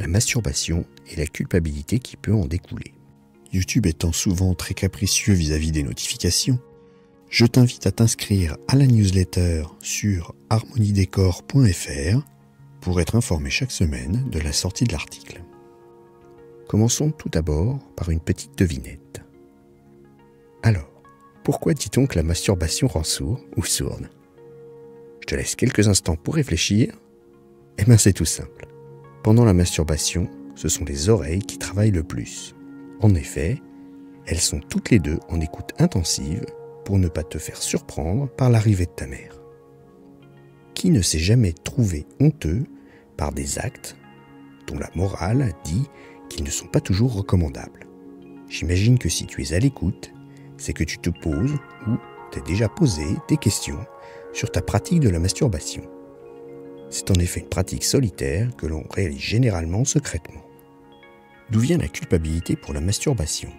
la masturbation et la culpabilité qui peut en découler. YouTube étant souvent très capricieux vis-à-vis des notifications, je t'invite à t'inscrire à la newsletter sur harmoniedécor.fr pour être informé chaque semaine de la sortie de l'article. Commençons tout d'abord par une petite devinette. Alors, pourquoi dit-on que la masturbation rend sourd ou sourde? Je te laisse quelques instants pour réfléchir. Eh bien c'est tout simple. Pendant la masturbation, ce sont les oreilles qui travaillent le plus. En effet, elles sont toutes les deux en écoute intensive pour ne pas te faire surprendre par l'arrivée de ta mère. Qui ne s'est jamais trouvé honteux par des actes dont la morale dit qu'ils ne sont pas toujours recommandables? J'imagine que si tu es à l'écoute, c'est que tu te poses ou t'es déjà posé des questions sur ta pratique de la masturbation. C'est en effet une pratique solitaire que l'on réalise généralement secrètement. D'où vient la culpabilité pour la masturbation?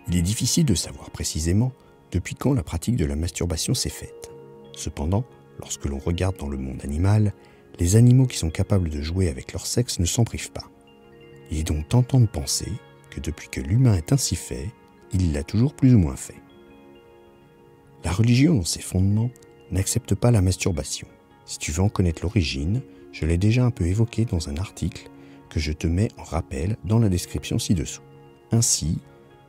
Il est difficile de savoir précisément depuis quand la pratique de la masturbation s'est faite. Cependant, lorsque l'on regarde dans le monde animal, les animaux qui sont capables de jouer avec leur sexe ne s'en privent pas. Il est donc tentant de penser que depuis que l'humain est ainsi fait, il l'a toujours plus ou moins fait. La religion, dans ses fondements, n'accepte pas la masturbation. Si tu veux en connaître l'origine, je l'ai déjà un peu évoqué dans un article que je te mets en rappel dans la description ci-dessous. Ainsi,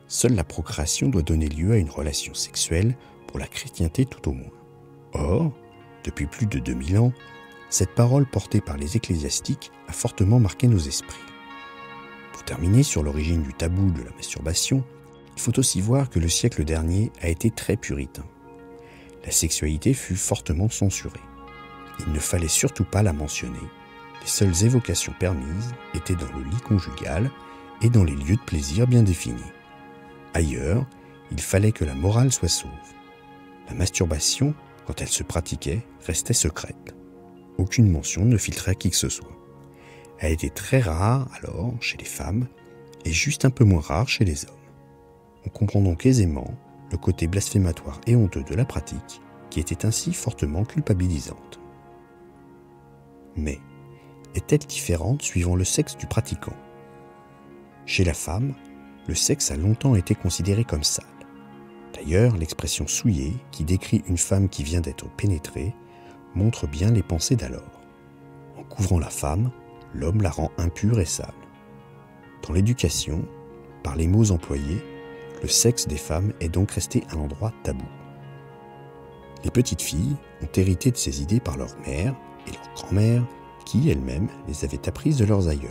seule la procréation doit donner lieu à une relation sexuelle pour la chrétienté tout au moins. Or, depuis plus de 2000 ans, cette parole portée par les ecclésiastiques a fortement marqué nos esprits. Pour terminer sur l'origine du tabou de la masturbation, il faut aussi voir que le siècle dernier a été très puritain. La sexualité fut fortement censurée. Il ne fallait surtout pas la mentionner. Les seules évocations permises étaient dans le lit conjugal et dans les lieux de plaisir bien définis. Ailleurs, il fallait que la morale soit sauve. La masturbation, quand elle se pratiquait, restait secrète. Aucune mention ne filtrait à qui que ce soit. Elle était très rare alors chez les femmes et juste un peu moins rare chez les hommes. On comprend donc aisément le côté blasphématoire et honteux de la pratique qui était ainsi fortement culpabilisante. Mais est-elle différente suivant le sexe du pratiquant? Chez la femme, le sexe a longtemps été considéré comme sale. D'ailleurs, l'expression souillée, qui décrit une femme qui vient d'être pénétrée, montre bien les pensées d'alors. En couvrant la femme, l'homme la rend impure et sale. Dans l'éducation, par les mots employés, le sexe des femmes est donc resté un endroit tabou. Les petites filles ont hérité de ces idées par leur mère et leur grand-mère, qui elles-mêmes les avaient apprises de leurs aïeuls.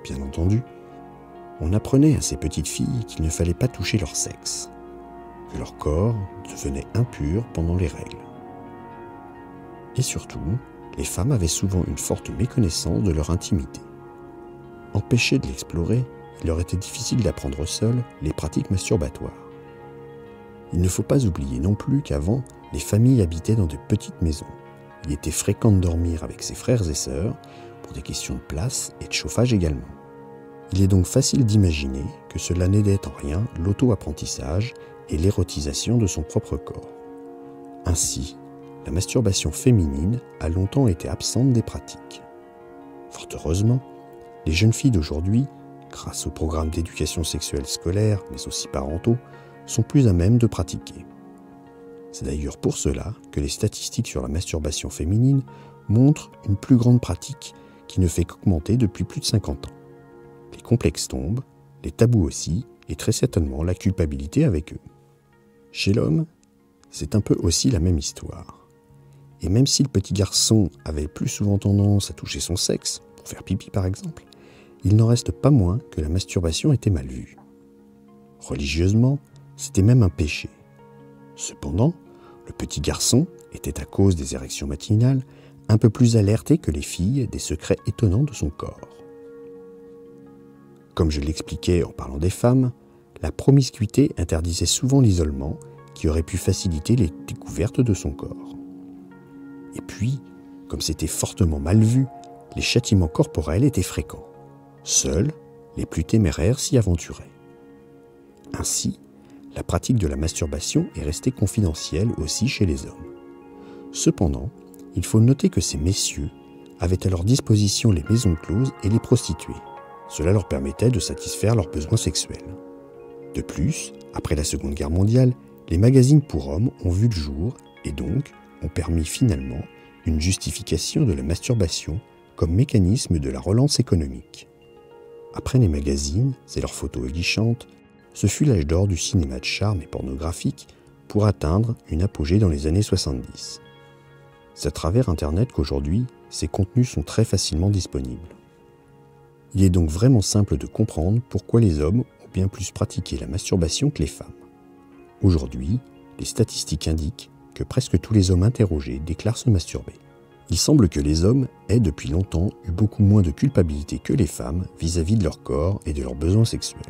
Bien entendu, on apprenait à ces petites filles qu'il ne fallait pas toucher leur sexe, que leur corps devenait impur pendant les règles. Et surtout, les femmes avaient souvent une forte méconnaissance de leur intimité. Empêchées de l'explorer, il leur était difficile d'apprendre seules les pratiques masturbatoires. Il ne faut pas oublier non plus qu'avant, les familles habitaient dans de petites maisons. Il était fréquent de dormir avec ses frères et sœurs, pour des questions de place et de chauffage également. Il est donc facile d'imaginer que cela n'aidait en rien l'auto-apprentissage et l'érotisation de son propre corps. Ainsi, la masturbation féminine a longtemps été absente des pratiques. Fort heureusement, les jeunes filles d'aujourd'hui, grâce aux programmes d'éducation sexuelle scolaire, mais aussi parentaux, sont plus à même de pratiquer. C'est d'ailleurs pour cela que les statistiques sur la masturbation féminine montrent une plus grande pratique qui ne fait qu'augmenter depuis plus de 50 ans. Les complexes tombent, les tabous aussi, et très certainement la culpabilité avec eux. Chez l'homme, c'est un peu aussi la même histoire. Et même si le petit garçon avait plus souvent tendance à toucher son sexe, pour faire pipi par exemple, il n'en reste pas moins que la masturbation était mal vue. Religieusement, c'était même un péché. Cependant, le petit garçon était, à cause des érections matinales, un peu plus alerté que les filles des secrets étonnants de son corps. Comme je l'expliquais en parlant des femmes, la promiscuité interdisait souvent l'isolement qui aurait pu faciliter les découvertes de son corps. Et puis, comme c'était fortement mal vu, les châtiments corporels étaient fréquents. Seuls les plus téméraires s'y aventuraient. Ainsi, la pratique de la masturbation est restée confidentielle aussi chez les hommes. Cependant, il faut noter que ces messieurs avaient à leur disposition les maisons closes et les prostituées. Cela leur permettait de satisfaire leurs besoins sexuels. De plus, après la Seconde Guerre mondiale, les magazines pour hommes ont vu le jour et donc ont permis finalement une justification de la masturbation comme mécanisme de la relance économique. Après les magazines et leurs photos aguichantes, ce fut l'âge d'or du cinéma de charme et pornographique pour atteindre une apogée dans les années 70. C'est à travers Internet qu'aujourd'hui, ces contenus sont très facilement disponibles. Il est donc vraiment simple de comprendre pourquoi les hommes ont bien plus pratiqué la masturbation que les femmes. Aujourd'hui, les statistiques indiquent que presque tous les hommes interrogés déclarent se masturber. Il semble que les hommes aient depuis longtemps eu beaucoup moins de culpabilité que les femmes vis-à-vis de leur corps et de leurs besoins sexuels.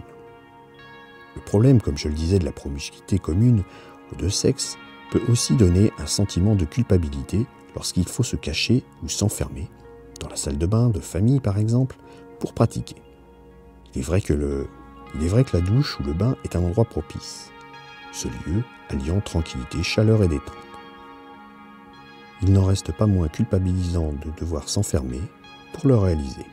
Le problème, comme je le disais, de la promiscuité commune aux deux sexes peut aussi donner un sentiment de culpabilité lorsqu'il faut se cacher ou s'enfermer, dans la salle de bain de famille par exemple, pour pratiquer. Il est vrai que la douche ou le bain est un endroit propice, ce lieu alliant tranquillité, chaleur et détente. Il n'en reste pas moins culpabilisant de devoir s'enfermer pour le réaliser.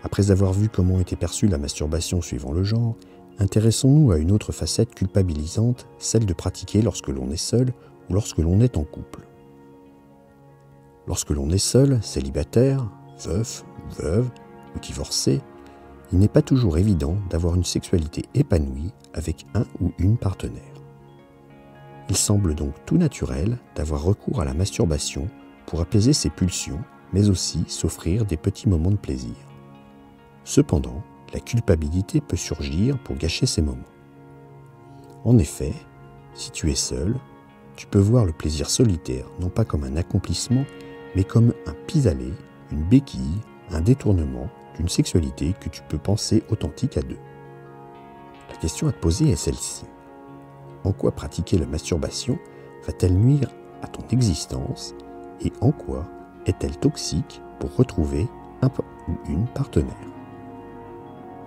Après avoir vu comment était perçue la masturbation suivant le genre, intéressons-nous à une autre facette culpabilisante, celle de pratiquer lorsque l'on est seul ou lorsque l'on est en couple. Lorsque l'on est seul, célibataire, veuf ou veuve ou divorcé, il n'est pas toujours évident d'avoir une sexualité épanouie avec un ou une partenaire. Il semble donc tout naturel d'avoir recours à la masturbation pour apaiser ses pulsions, mais aussi s'offrir des petits moments de plaisir. Cependant, la culpabilité peut surgir pour gâcher ces moments. En effet, si tu es seul, tu peux voir le plaisir solitaire non pas comme un accomplissement, mais comme un pis-aller, une béquille, un détournement d'une sexualité que tu peux penser authentique à deux. La question à te poser est celle-ci. En quoi pratiquer la masturbation va-t-elle nuire à ton existence et en quoi est-elle toxique pour retrouver un ou une partenaire?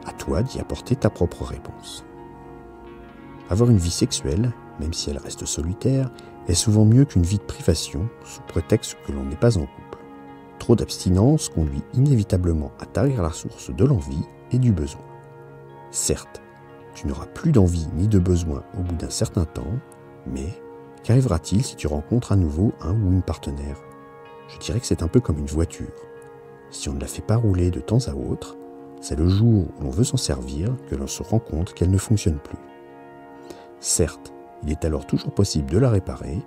À toi d'y apporter ta propre réponse. Avoir une vie sexuelle, même si elle reste solitaire, est souvent mieux qu'une vie de privation sous prétexte que l'on n'est pas en couple. Trop d'abstinence conduit inévitablement à tarir la source de l'envie et du besoin. Certes, tu n'auras plus d'envie ni de besoin au bout d'un certain temps, mais qu'arrivera-t-il si tu rencontres à nouveau un ou une partenaire? Je dirais que c'est un peu comme une voiture. Si on ne la fait pas rouler de temps à autre, c'est le jour où l'on veut s'en servir que l'on se rend compte qu'elle ne fonctionne plus. Certes, il est alors toujours possible de la réparer,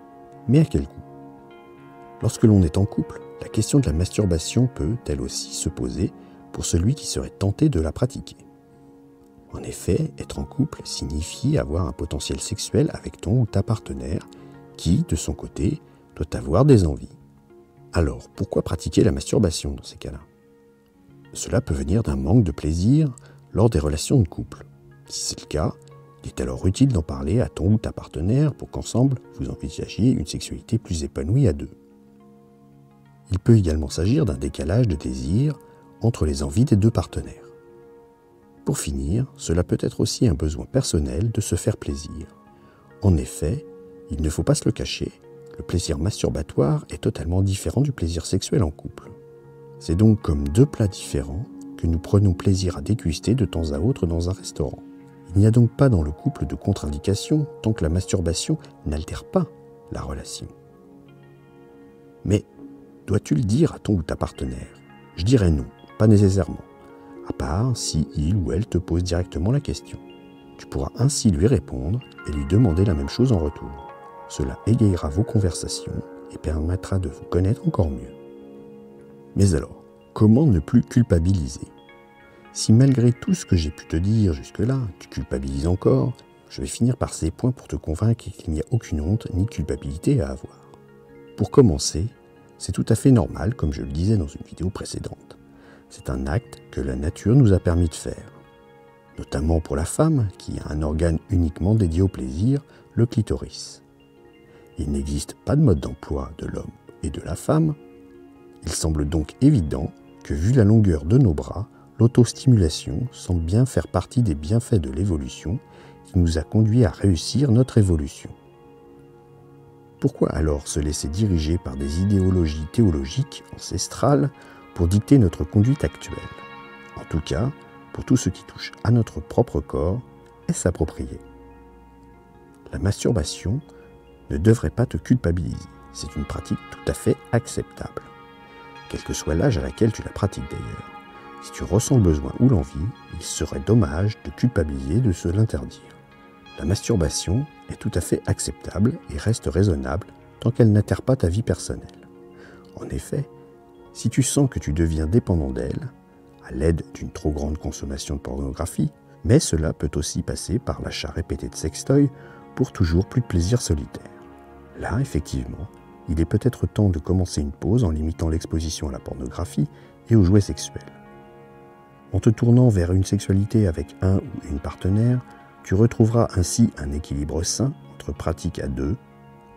mais à quel coût? Lorsque l'on est en couple, la question de la masturbation peut, elle aussi, se poser pour celui qui serait tenté de la pratiquer. En effet, être en couple signifie avoir un potentiel sexuel avec ton ou ta partenaire qui, de son côté, doit avoir des envies. Alors, pourquoi pratiquer la masturbation dans ces cas-là? Cela peut venir d'un manque de plaisir lors des relations de couple. Si c'est le cas, il est alors utile d'en parler à ton ou ta partenaire pour qu'ensemble, vous envisagiez une sexualité plus épanouie à deux. Il peut également s'agir d'un décalage de désir entre les envies des deux partenaires. Pour finir, cela peut être aussi un besoin personnel de se faire plaisir. En effet, il ne faut pas se le cacher, le plaisir masturbatoire est totalement différent du plaisir sexuel en couple. C'est donc comme deux plats différents que nous prenons plaisir à déguster de temps à autre dans un restaurant. Il n'y a donc pas dans le couple de contre-indication tant que la masturbation n'altère pas la relation. Mais dois-tu le dire à ton ou ta partenaire? Je dirais non, pas nécessairement. À part si il ou elle te pose directement la question. Tu pourras ainsi lui répondre et lui demander la même chose en retour. Cela égayera vos conversations et permettra de vous connaître encore mieux. Mais alors, comment ne plus culpabiliser? Si malgré tout ce que j'ai pu te dire jusque-là, tu culpabilises encore, je vais finir par ces points pour te convaincre qu'il n'y a aucune honte ni culpabilité à avoir. Pour commencer, c'est tout à fait normal, comme je le disais dans une vidéo précédente. C'est un acte que la nature nous a permis de faire. Notamment pour la femme, qui a un organe uniquement dédié au plaisir, le clitoris. Il n'existe pas de mode d'emploi de l'homme et de la femme. Il semble donc évident que, vu la longueur de nos bras, l'autostimulation semble bien faire partie des bienfaits de l'évolution qui nous a conduit à réussir notre évolution. Pourquoi alors se laisser diriger par des idéologies théologiques ancestrales pour dicter notre conduite actuelle? En tout cas, pour tout ce qui touche à notre propre corps, est-ce approprié? La masturbation ne devrait pas te culpabiliser. C'est une pratique tout à fait acceptable. Quel que soit l'âge à laquelle tu la pratiques d'ailleurs. Si tu ressens le besoin ou l'envie, il serait dommage de culpabiliser de se l'interdire. La masturbation est tout à fait acceptable et reste raisonnable tant qu'elle n'altère pas ta vie personnelle. En effet, si tu sens que tu deviens dépendant d'elle, à l'aide d'une trop grande consommation de pornographie, mais cela peut aussi passer par l'achat répété de sextoys pour toujours plus de plaisir solitaire. Là, effectivement, il est peut-être temps de commencer une pause en limitant l'exposition à la pornographie et aux jouets sexuels. En te tournant vers une sexualité avec un ou une partenaire, tu retrouveras ainsi un équilibre sain entre pratique à 2,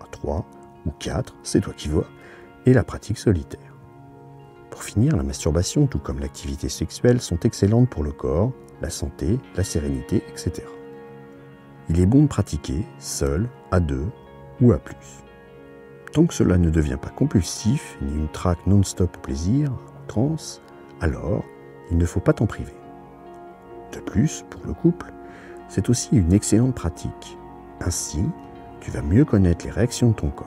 à 3 ou 4, c'est toi qui vois, et la pratique solitaire. Pour finir, la masturbation, tout comme l'activité sexuelle, sont excellentes pour le corps, la santé, la sérénité, etc. Il est bon de pratiquer seul, à 2 ou à plus. Tant que cela ne devient pas compulsif, ni une traque non-stop au plaisir, en transe, alors il ne faut pas t'en priver. De plus, pour le couple, c'est aussi une excellente pratique. Ainsi, tu vas mieux connaître les réactions de ton corps.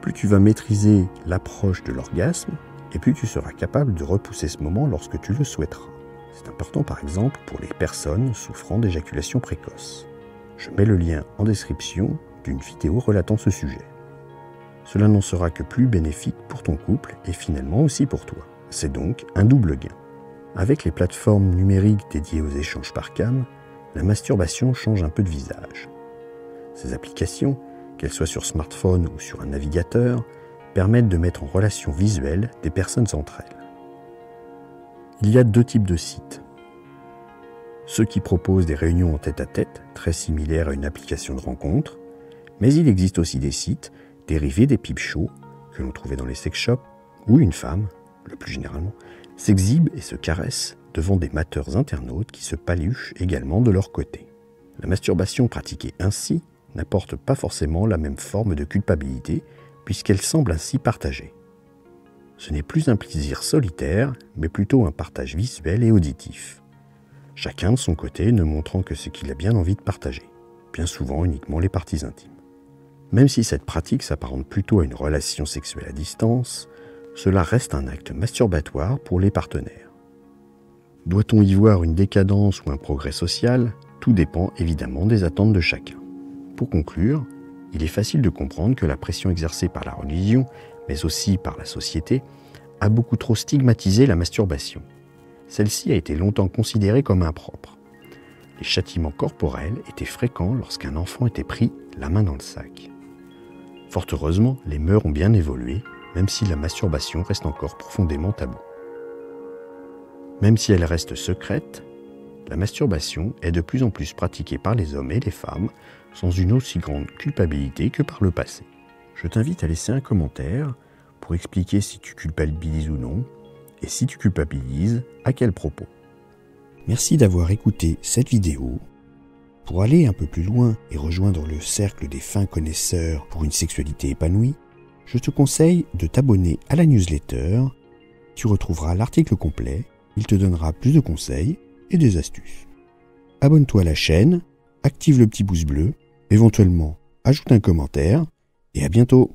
Plus tu vas maîtriser l'approche de l'orgasme, et plus tu seras capable de repousser ce moment lorsque tu le souhaiteras. C'est important par exemple pour les personnes souffrant d'éjaculation précoce. Je mets le lien en description d'une vidéo relatant ce sujet. Cela n'en sera que plus bénéfique pour ton couple et finalement aussi pour toi. C'est donc un double gain. Avec les plateformes numériques dédiées aux échanges par cam, la masturbation change un peu de visage. Ces applications, qu'elles soient sur smartphone ou sur un navigateur, permettent de mettre en relation visuelle des personnes entre elles. Il y a 2 types de sites. Ceux qui proposent des réunions en tête-à-tête, très similaires à une application de rencontre, mais il existe aussi des sites dérivés des peep shows que l'on trouvait dans les sex shops, où une femme, le plus généralement, s'exhibe et se caresse devant des mateurs internautes qui se paluchent également de leur côté. La masturbation pratiquée ainsi n'apporte pas forcément la même forme de culpabilité puisqu'elle semble ainsi partagée. Ce n'est plus un plaisir solitaire, mais plutôt un partage visuel et auditif. Chacun de son côté ne montrant que ce qu'il a bien envie de partager, bien souvent uniquement les parties intimes. Même si cette pratique s'apparente plutôt à une relation sexuelle à distance, cela reste un acte masturbatoire pour les partenaires. Doit-on y voir une décadence ou un progrès social? Tout dépend évidemment des attentes de chacun. Pour conclure, il est facile de comprendre que la pression exercée par la religion, mais aussi par la société, a beaucoup trop stigmatisé la masturbation. Celle-ci a été longtemps considérée comme impropre. Les châtiments corporels étaient fréquents lorsqu'un enfant était pris la main dans le sac. Fort heureusement, les mœurs ont bien évolué, même si la masturbation reste encore profondément taboue. Même si elle reste secrète, la masturbation est de plus en plus pratiquée par les hommes et les femmes sans une aussi grande culpabilité que par le passé. Je t'invite à laisser un commentaire pour expliquer si tu culpabilises ou non, et si tu culpabilises, à quel propos. Merci d'avoir écouté cette vidéo. Pour aller un peu plus loin et rejoindre le cercle des fins connaisseurs pour une sexualité épanouie, je te conseille de t'abonner à la newsletter. Tu retrouveras l'article complet, il te donnera plus de conseils et des astuces. Abonne-toi à la chaîne, active le petit pouce bleu, éventuellement ajoute un commentaire, et à bientôt.